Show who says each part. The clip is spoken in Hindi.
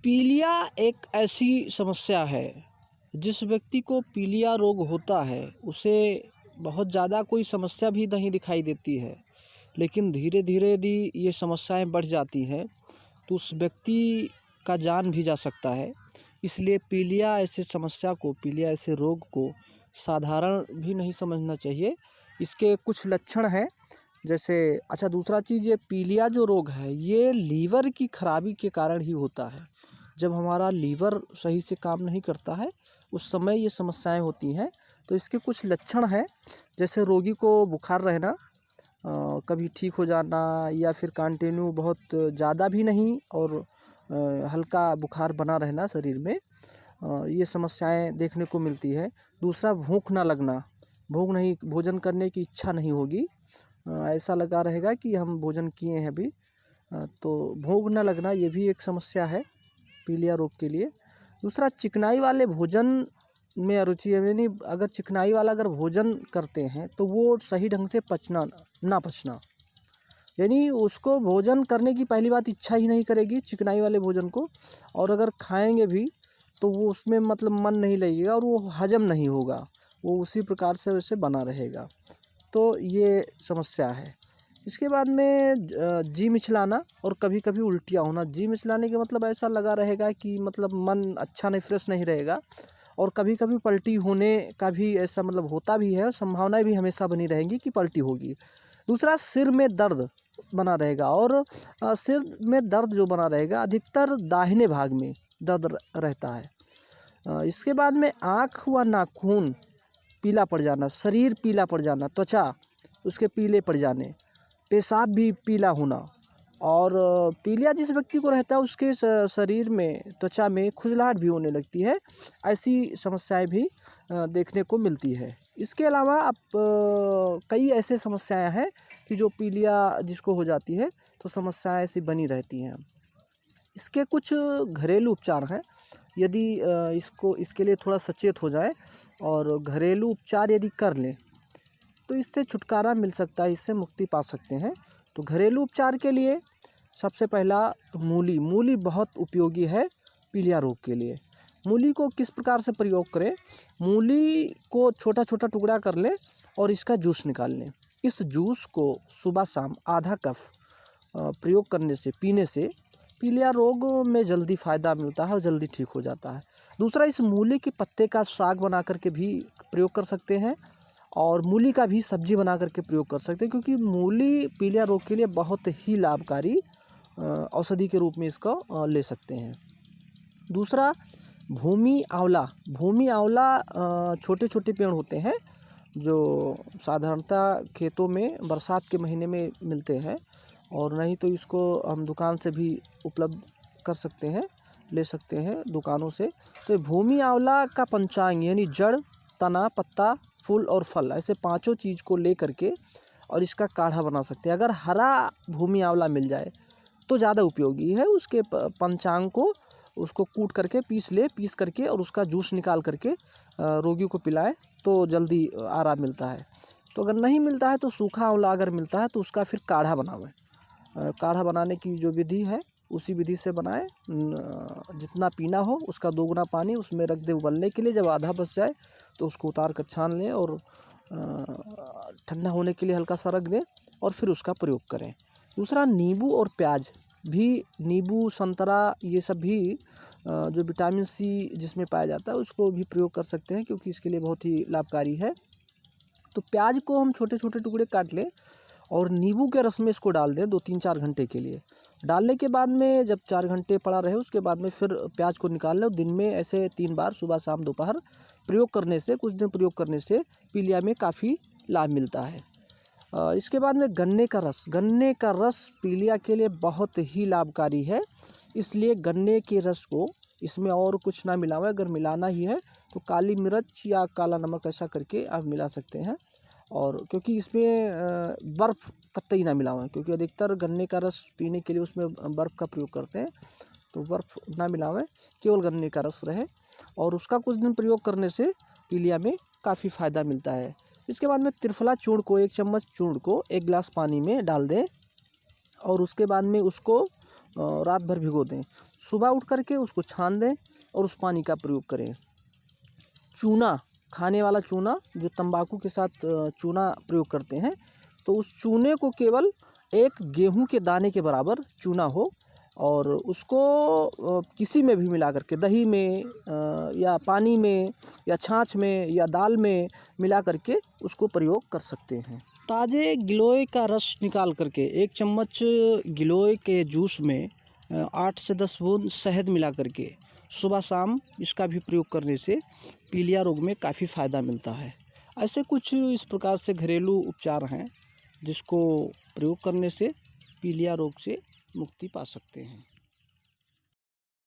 Speaker 1: पीलिया एक ऐसी समस्या है, जिस व्यक्ति को पीलिया रोग होता है उसे बहुत ज़्यादा कोई समस्या भी नहीं दिखाई देती है, लेकिन धीरे धीरे यदि ये समस्याएं बढ़ जाती हैं तो उस व्यक्ति का जान भी जा सकता है। इसलिए पीलिया ऐसे रोग को साधारण भी नहीं समझना चाहिए। इसके कुछ लक्षण हैं, जैसे दूसरा चीज़, ये पीलिया जो रोग है ये लीवर की खराबी के कारण ही होता है। जब हमारा लीवर सही से काम नहीं करता है उस समय ये समस्याएं होती हैं। तो इसके कुछ लक्षण हैं, जैसे रोगी को बुखार रहना, कभी ठीक हो जाना, या फिर कंटिन्यू बहुत ज़्यादा भी नहीं और हल्का बुखार बना रहना शरीर में, ये समस्याएं देखने को मिलती है। दूसरा, भूख ना लगना, भोजन करने की इच्छा नहीं होगी, ऐसा लगा रहेगा कि हम भोजन किए हैं अभी, तो भूख ना लगना ये भी एक समस्या है पीलिया रोग के लिए। दूसरा, चिकनाई वाले भोजन में अरुचि है, यानी अगर चिकनाई वाला भोजन करते हैं तो वो सही ढंग से ना पचना, यानी उसको भोजन करने की पहली बात इच्छा ही नहीं करेगी चिकनाई वाले भोजन को, और अगर खाएंगे भी तो वो उसमें मन नहीं लगेगा और वो हजम नहीं होगा, वो उसी प्रकार से वैसे बना रहेगा। तो ये समस्या है। इसके बाद में जी मिचलाना और कभी कभी उल्टियाँ होना। जी मिचलाने के मतलब ऐसा लगा रहेगा कि मन अच्छा नहीं, फ्रेश नहीं रहेगा, और कभी कभी पलटी होने का भी ऐसा होता भी है, संभावनाएं भी हमेशा बनी रहेंगी कि पलटी होगी। दूसरा, सिर में दर्द बना रहेगा, और सिर में दर्द जो बना रहेगा अधिकतर दाहिने भाग में दर्द रहता है। इसके बाद में आँख व नाखून पीला पड़ जाना, शरीर पीला पड़ जाना, त्वचा उसके पीले पड़ जाने, पेशाब भी पीला होना, और पीलिया जिस व्यक्ति को रहता है उसके शरीर में, त्वचा में खुजलाहट भी होने लगती है। ऐसी समस्याएं भी देखने को मिलती है। इसके अलावा कई ऐसे समस्याएं हैं कि जो पीलिया जिसको हो जाती है तो समस्याएं ऐसी बनी रहती हैं। इसके कुछ घरेलू उपचार हैं। यदि इसके लिए थोड़ा सचेत हो जाए और घरेलू उपचार यदि कर लें तो इससे छुटकारा मिल सकता है, इससे मुक्ति पा सकते हैं। तो घरेलू उपचार के लिए सबसे पहला, मूली बहुत उपयोगी है पीलिया रोग के लिए। मूली को किस प्रकार से प्रयोग करें? मूली को छोटा छोटा टुकड़ा कर लें और इसका जूस निकाल लें। इस जूस को सुबह शाम आधा कप प्रयोग पीने से पीलिया रोग में जल्दी फ़ायदा मिलता है और जल्दी ठीक हो जाता है। दूसरा, इस मूली के पत्ते का साग बना करके भी प्रयोग कर सकते हैं, और मूली का भी सब्जी बना करके प्रयोग कर सकते हैं, क्योंकि मूली पीलिया रोग के लिए बहुत ही लाभकारी औषधि के रूप में इसको ले सकते हैं। दूसरा, भूमि आंवला छोटे छोटे पेड़ होते हैं जो साधारणतः खेतों में बरसात के महीने में मिलते हैं, और नहीं तो इसको हम दुकान से भी उपलब्ध कर सकते हैं, ले सकते हैं दुकानों से। तो भूमि आंवला का पंचांग, यानी जड़, तना, पत्ता, फूल और फल, ऐसे पांचों चीज़ को ले करके और इसका काढ़ा बना सकते हैं। अगर हरा भूमि आंवला मिल जाए तो ज़्यादा उपयोगी है। उसके पंचांग को उसको कूट करके पीस करके और उसका जूस निकाल करके रोगी को पिलाएं तो जल्दी आराम मिलता है। तो अगर नहीं मिलता है तो सूखा आंवला अगर मिलता है तो उसका फिर काढ़ा बनावें। काढ़ा बनाने की जो विधि है उसी विधि से बनाएं। जितना पीना हो उसका 2 गुना पानी उसमें रख दें उबलने के लिए। जब आधा बच जाए तो उसको उतार कर छान लें और ठंडा होने के लिए हल्का सा रख दें और फिर उसका प्रयोग करें। दूसरा, नींबू और प्याज भी, नींबू, संतरा, ये सब भी जो विटामिन सी जिसमें पाया जाता है उसको भी प्रयोग कर सकते हैं, क्योंकि इसके लिए बहुत ही लाभकारी है। तो प्याज को हम छोटे छोटे टुकड़े काट लें और नींबू के रस में इसको डाल दें 2-3-4 घंटे के लिए। डालने के बाद में जब 4 घंटे पड़ा रहे उसके बाद में फिर प्याज को निकाल लें। दिन में ऐसे 3 बार, सुबह शाम दोपहर, प्रयोग करने से, कुछ दिन प्रयोग करने से पीलिया में काफ़ी लाभ मिलता है। इसके बाद में गन्ने का रस पीलिया के लिए बहुत ही लाभकारी है। इसलिए गन्ने के रस को, इसमें और कुछ ना मिलाएं, अगर मिलाना ही है तो काली मिर्च या काला नमक ऐसा करके आप मिला सकते हैं। और क्योंकि इसमें बर्फ़ कतई ना मिलाएं, क्योंकि अधिकतर गन्ने का रस पीने के लिए उसमें बर्फ़ का प्रयोग करते हैं, तो बर्फ़ ना मिलाएं, केवल गन्ने का रस रहे, और उसका कुछ दिन प्रयोग करने से पीलिया में काफ़ी फ़ायदा मिलता है। इसके बाद में त्रिफला चूर्ण को, 1 चम्मच चूर्ण को 1 गिलास पानी में डाल दें और उसके बाद में उसको रात भर भिगो दें। सुबह उठ करके उसको छान दें और उस पानी का प्रयोग करें। चूना, खाने वाला चूना, जो तंबाकू के साथ चूना प्रयोग करते हैं, तो उस चूने को केवल एक गेहूं के दाने के बराबर चूना हो और उसको किसी में भी मिला करके, दही में या पानी में या छाछ में या दाल में मिला करके उसको प्रयोग कर सकते हैं। ताज़े गिलोय का रस निकाल करके 1 चम्मच गिलोय के जूस में 8 से 10 बूंद शहद मिला करके सुबह शाम इसका भी प्रयोग करने से पीलिया रोग में काफ़ी फ़ायदा मिलता है। ऐसे कुछ इस प्रकार से घरेलू उपचार हैं जिसको प्रयोग करने से पीलिया रोग से मुक्ति पा सकते हैं।